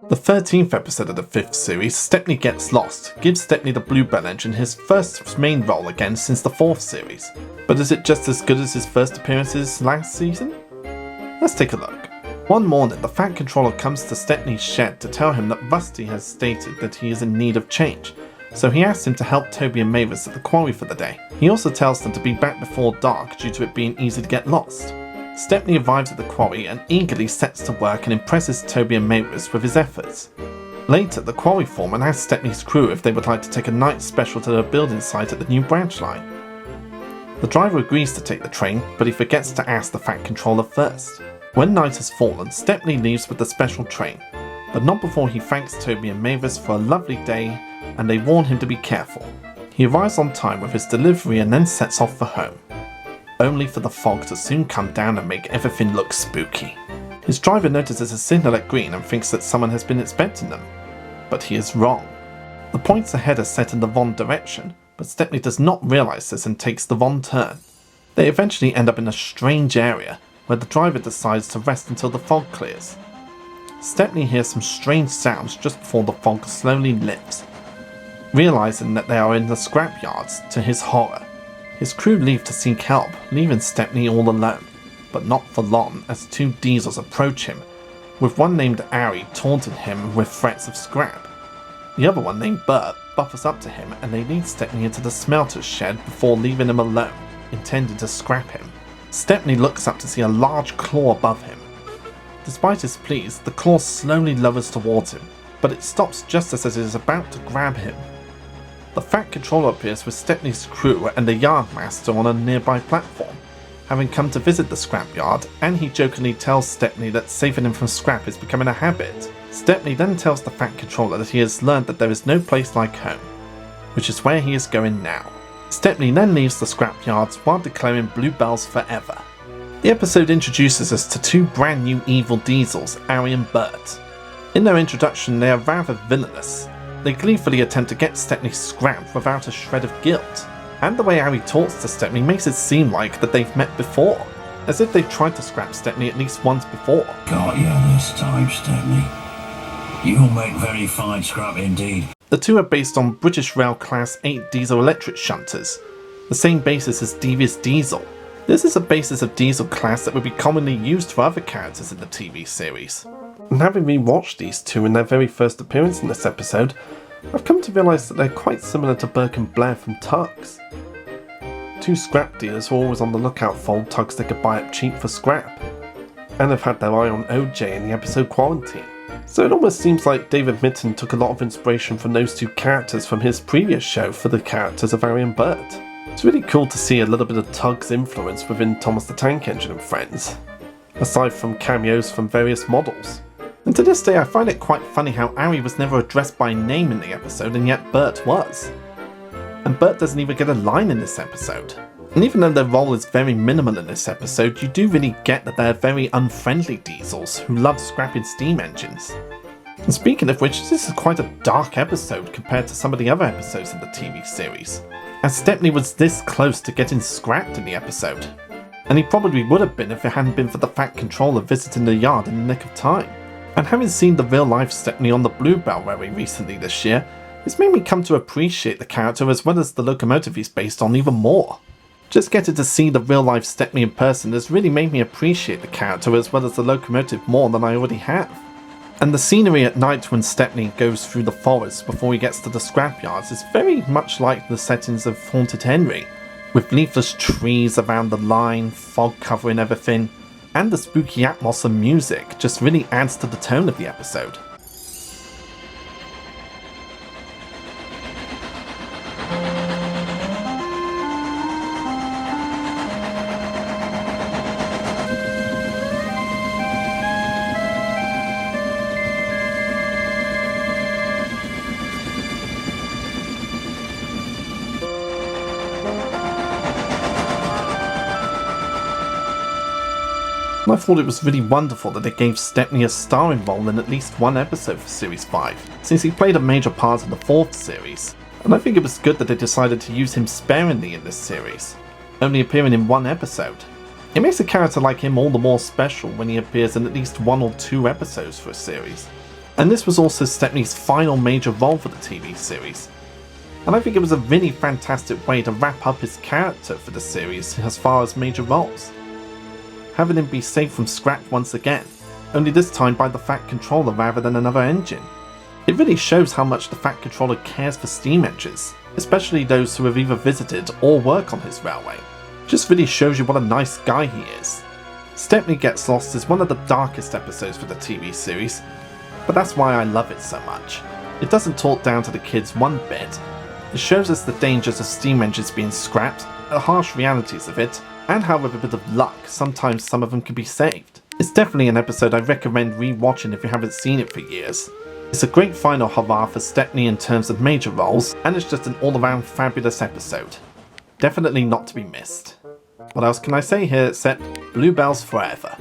The 13th episode of the 5th series, Stepney Gets Lost, gives Stepney the Bluebell Engine his first main role again since the 4th series. But is it just as good as his first appearances last season? Let's take a look. One morning, the Fat Controller comes to Stepney's shed to tell him that Rusty has stated that he is in need of change, so he asks him to help Toby and Mavis at the quarry for the day. He also tells them to be back before dark due to it being easy to get lost. Stepney arrives at the quarry and eagerly sets to work and impresses Toby and Mavis with his efforts. Later, the quarry foreman asks Stepney's crew if they would like to take a night special to their building site at the new branch line. The driver agrees to take the train, but he forgets to ask the Fat Controller first. When night has fallen, Stepney leaves with the special train, but not before he thanks Toby and Mavis for a lovely day and they warn him to be careful. He arrives on time with his delivery and then sets off for home, only for the fog to soon come down and make everything look spooky. His driver notices a signal at green and thinks that someone has been inspecting them, but he is wrong. The points ahead are set in the wrong direction, but Stepney does not realise this and takes the wrong turn. They eventually end up in a strange area where the driver decides to rest until the fog clears. Stepney hears some strange sounds just before the fog slowly lifts, realising that they are in the scrapyards to his horror. His crew leave to seek help, leaving Stepney all alone, but not for long as two diesels approach him, with one named Ari taunting him with threats of scrap. The other one named Bert buffers up to him and they lead Stepney into the smelter's shed before leaving him alone, intending to scrap him. Stepney looks up to see a large claw above him. Despite his pleas, the claw slowly lowers towards him, but it stops just as it is about to grab him. The Fat Controller appears with Stepney's crew and the yardmaster on a nearby platform, having come to visit the scrapyard, and he jokingly tells Stepney that saving him from scrap is becoming a habit. Stepney then tells the Fat Controller that he has learned that there is no place like home, which is where he is going now. Stepney then leaves the scrapyards while declaring Bluebells forever. The episode introduces us to two brand new evil diesels, Ari and Bert. In their introduction, they are rather villainous. They gleefully attempt to get Stepney scrapped without a shred of guilt, and the way Ari talks to Stepney makes it seem like that they've met before, as if they've tried to scrap Stepney at least once before. Got you this time, Stepney. You'll make very fine scrap indeed. The two are based on British Rail Class 8 diesel electric shunters, the same basis as Devious Diesel. This is a basis of diesel class that would be commonly used for other characters in the TV series. And having rewatched these two in their very first appearance in this episode, I've come to realise that they're quite similar to Burke and Blair from Tugs. Two scrap dealers who are always on the lookout for old tugs they could buy up cheap for scrap, and have had their eye on OJ in the episode Quarantine. So it almost seems like David Mitton took a lot of inspiration from those two characters from his previous show for the characters of Ari and Bert. It's really cool to see a little bit of Tug's influence within Thomas the Tank Engine and Friends, aside from cameos from various models. And to this day I find it quite funny how Ari was never addressed by name in the episode and yet Bert was. And Bert doesn't even get a line in this episode. And even though their role is very minimal in this episode, you do really get that they're very unfriendly diesels who love scrapping steam engines. And speaking of which, this is quite a dark episode compared to some of the other episodes in the TV series, as Stepney was this close to getting scrapped in the episode. And he probably would have been if it hadn't been for the Fat Controller visiting the yard in the nick of time. And having seen the real life Stepney on the Bluebell very recently this year, it's made me come to appreciate the character as well as the locomotive he's based on even more. Just getting to see the real life Stepney in person has really made me appreciate the character as well as the locomotive more than I already have. And the scenery at night when Stepney goes through the forest before he gets to the scrapyards is very much like the settings of Haunted Henry, with leafless trees around the line, fog covering everything, and the spooky atmosphere and music just really adds to the tone of the episode. And I thought it was really wonderful that they gave Stepney a starring role in at least one episode for Series 5, since he played a major part in the 4th series, and I think it was good that they decided to use him sparingly in this series, only appearing in one episode. It makes a character like him all the more special when he appears in at least one or two episodes for a series. And this was also Stepney's final major role for the TV series. And I think it was a really fantastic way to wrap up his character for the series as far as major roles. Having him be saved from scrap once again, only this time by the Fat Controller rather than another engine. It really shows how much the Fat Controller cares for steam engines, especially those who have either visited or work on his railway. Just really shows you what a nice guy he is. Stepney Gets Lost is one of the darkest episodes for the TV series, but that's why I love it so much. It doesn't talk down to the kids one bit. It shows us the dangers of steam engines being scrapped, the harsh realities of it, and how with a bit of luck, sometimes some of them can be saved. It's definitely an episode I recommend re-watching if you haven't seen it for years. It's a great final hurrah for Stepney in terms of major roles, and it's just an all-around fabulous episode. Definitely not to be missed. What else can I say here except Bluebells forever.